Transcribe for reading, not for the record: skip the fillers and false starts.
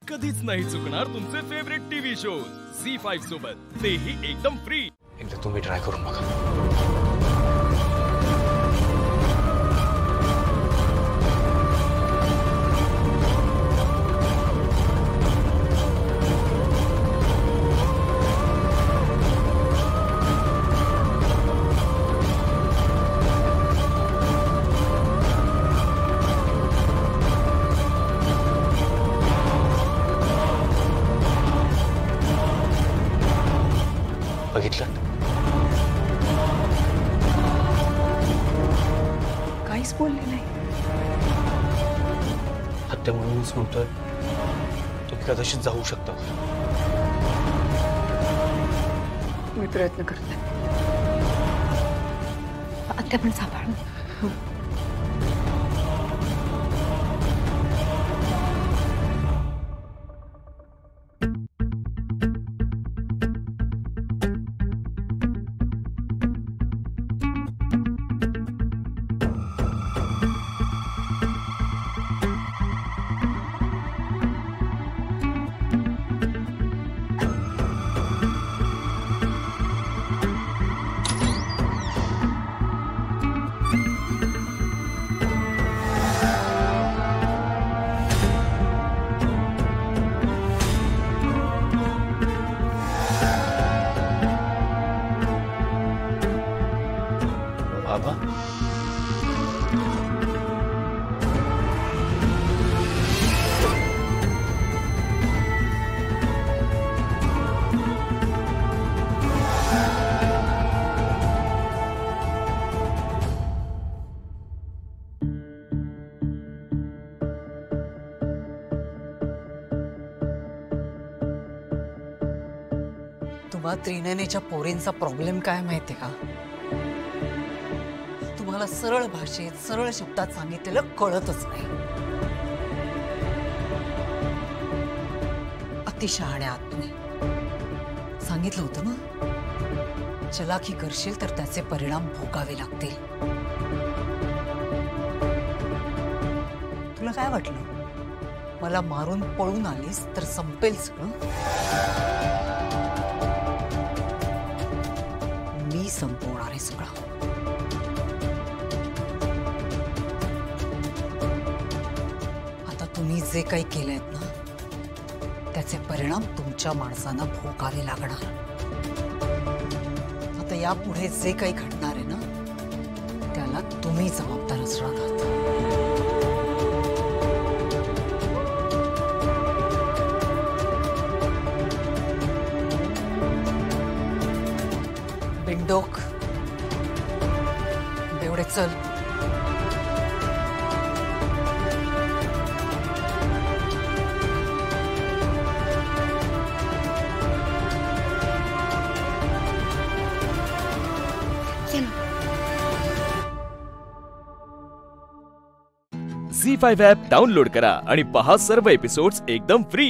कधीच नाही चुकणार तुमचे फेवरेट टीव्ही शोज झी5 सोबत, तेही एकदम फ्री। एकदा तुम्ही ट्राय करून बघा। बघितलं? काहीच बोलले नाही। हत्या म्हणूनच म्हणतोय, तुम्ही कदाचित जाऊ शकता। मी प्रयत्न करते, आता पण सांभाळून। बाबा, तुम्हा त्रिनयनीच्या पोरींचा प्रॉब्लेम काय माहितीये का? तुम्हाला सरळ भाषेत सरळ शब्दात सांगितलेलं कळतच नाही। अतिशहाणे आहात तुम्ही। सांगितलं होतं ना, चलाखी करशील तर त्याचे परिणाम भोगावे लागतील। तुला काय वाटलं, मला मारून पळून आलीस तर संपेल सगळं? मी संपवणार आहे सगळं। तुम्ही जे काही केलंयत ना, त्याचे परिणाम तुमच्या माणसांना भोगावे लागणार। आता यापुढे जे काही घडणार आहे ना, त्याला तुम्ही जबाबदार असणार आहात। बिंडोक, बेवडे चल। झी5 ॲप डाउनलोड करा आणि पहा सर्व एपिसोड्स एकदम फ्री।